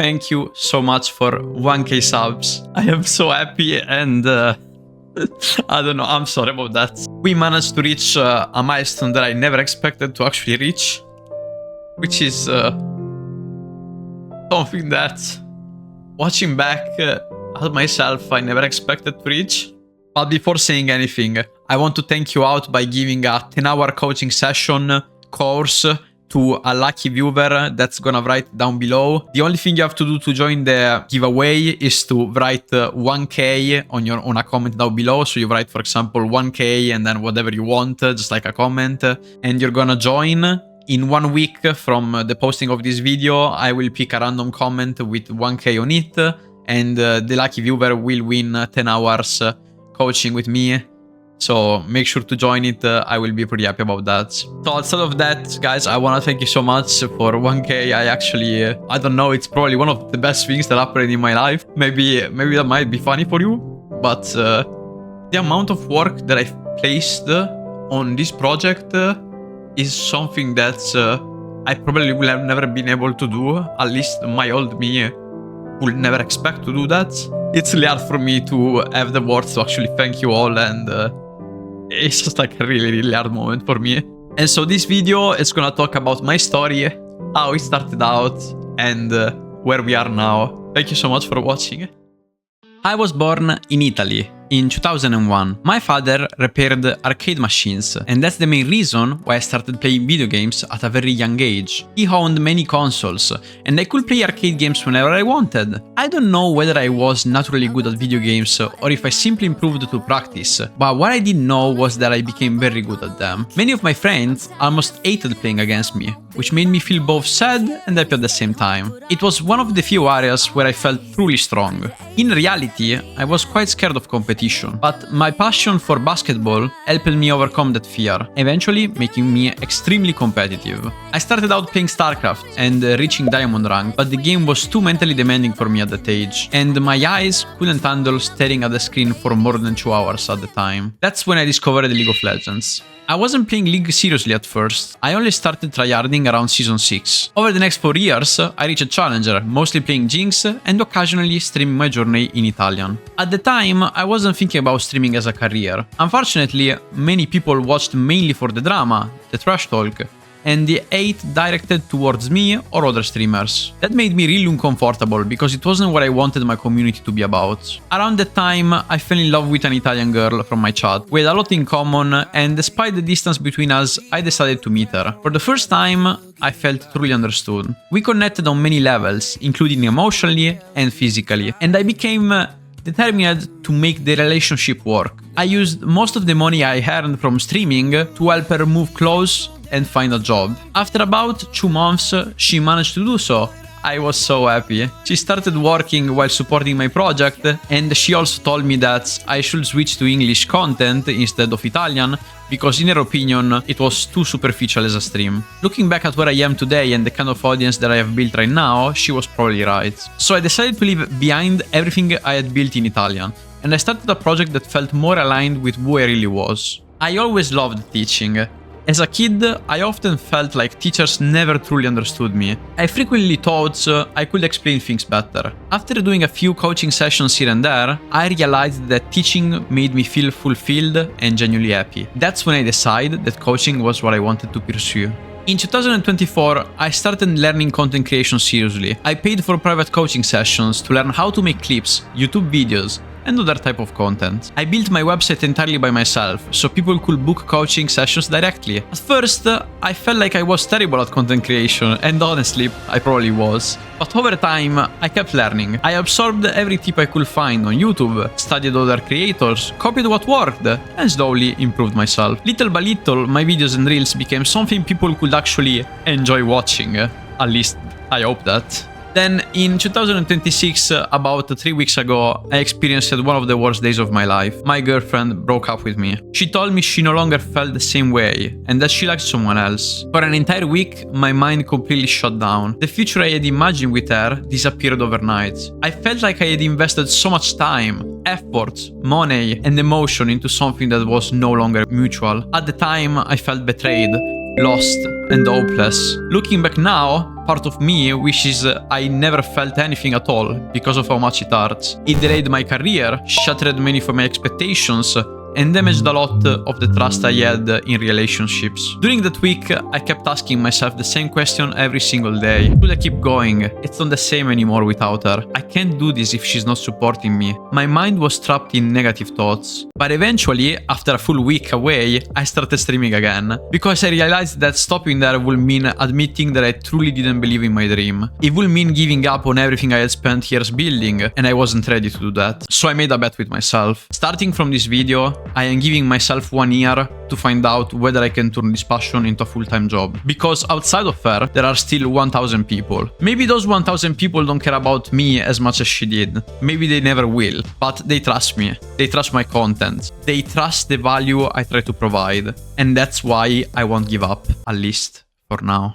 thank you so much for 1k subs. I am so happy and I don't know, I'm sorry about that. We managed to reach a milestone that I never expected to actually reach, which is something that, watching back at myself, I never expected to reach. But before saying anything, I want to thank you out by giving a 10-hour coaching session course to a lucky viewer that's gonna write down below. The only thing you have to do to join the giveaway is to write 1k on a comment down below. So you write, for example, 1k and then whatever you want, just like a comment, and you're gonna join. In 1 week from the posting of this video, I will pick a random comment with 1k on it, and the lucky viewer will win 10 hours coaching with me. So make sure to join it. I will be pretty happy about that. So outside of that, guys, I want to thank you so much for 1k. I don't know, it's probably one of the best things that happened in my life. Maybe that might be funny for you, but the amount of work that I've placed on this project is something that I probably will have never been able to do. At least my old me would never expect to do that. It's really hard for me to have the words to actually thank you all, and it's just like a really hard moment for me. And so this video is gonna talk about my story, how it started out, and where we are now. Thank you so much for watching. I was born in Italy in 2001. My father repaired arcade machines, and that's the main reason why I started playing video games at a very young age. He owned many consoles, and I could play arcade games whenever I wanted. I don't know whether I was naturally good at video games or if I simply improved to practice, but what I did know was that I became very good at them. Many of my friends almost hated playing against me, which made me feel both sad and happy at the same time. It was one of the few areas where I felt truly strong. In reality, I was quite scared of competition, but my passion for basketball helped me overcome that fear, eventually making me extremely competitive. I started out playing StarCraft and reaching Diamond rank, but the game was too mentally demanding for me at that age, and my eyes couldn't handle staring at the screen for more than 2 hours at the time. That's when I discovered League of Legends. I wasn't playing League seriously at first. I only started tryharding around Season 6. Over the next 4 years, I reached Challenger, mostly playing Jinx and occasionally streaming my journey in Italian. At the time, I wasn't thinking about streaming as a career. Unfortunately, many people watched mainly for the drama, the trash talk, and the hate directed towards me or other streamers. That made me really uncomfortable because it wasn't what I wanted my community to be about. Around that time, I fell in love with an Italian girl from my chat. We had a lot in common, and despite the distance between us, I decided to meet her. For the first time, I felt truly understood. We connected on many levels, including emotionally and physically, and I became determined to make the relationship work. I used most of the money I earned from streaming to help her move close and find a job. After about 2 months, she managed to do so. I was so happy. She started working while supporting my project, and she also told me that I should switch to English content instead of Italian, because in her opinion, it was too superficial as a stream. Looking back at where I am today and the kind of audience that I have built right now, she was probably right. So I decided to leave behind everything I had built in Italian, and I started a project that felt more aligned with who I really was. I always loved teaching. As a kid, I often felt like teachers never truly understood me. I frequently thought I could explain things better. After doing a few coaching sessions here and there, I realized that teaching made me feel fulfilled and genuinely happy. That's when I decided that coaching was what I wanted to pursue. In 2024, I started learning content creation seriously. I paid for private coaching sessions to learn how to make clips, YouTube videos, and other type of content. I built my website entirely by myself, so people could book coaching sessions directly. At first, I felt like I was terrible at content creation, and honestly, I probably was. But over time, I kept learning. I absorbed every tip I could find on YouTube, studied other creators, copied what worked, and slowly improved myself. Little by little, my videos and reels became something people could actually enjoy watching. At least, I hope that. Then, in 2026, about 3 weeks ago, I experienced one of the worst days of my life. My girlfriend broke up with me. She told me she no longer felt the same way, and that she liked someone else. For an entire week, my mind completely shut down. The future I had imagined with her disappeared overnight. I felt like I had invested so much time, effort, money, and emotion into something that was no longer mutual. At the time, I felt betrayed, lost and hopeless. Looking back now, part of me wishes I never felt anything at all because of how much it hurts. It delayed my career, shattered many of my expectations, and damaged a lot of the trust I had in relationships. During that week, I kept asking myself the same question every single day. Should I keep going? It's not the same anymore without her. I can't do this if she's not supporting me. My mind was trapped in negative thoughts. But eventually, after a full week away, I started streaming again. Because I realized that stopping there would mean admitting that I truly didn't believe in my dream. It would mean giving up on everything I had spent years building, and I wasn't ready to do that. So I made a bet with myself. Starting from this video, I am giving myself 1 year to find out whether I can turn this passion into a full-time job. Because outside of her, there are still 1,000 people. Maybe those 1,000 people don't care about me as much as she did. Maybe they never will. But they trust me. They trust my content. They trust the value I try to provide. And that's why I won't give up, at least for now.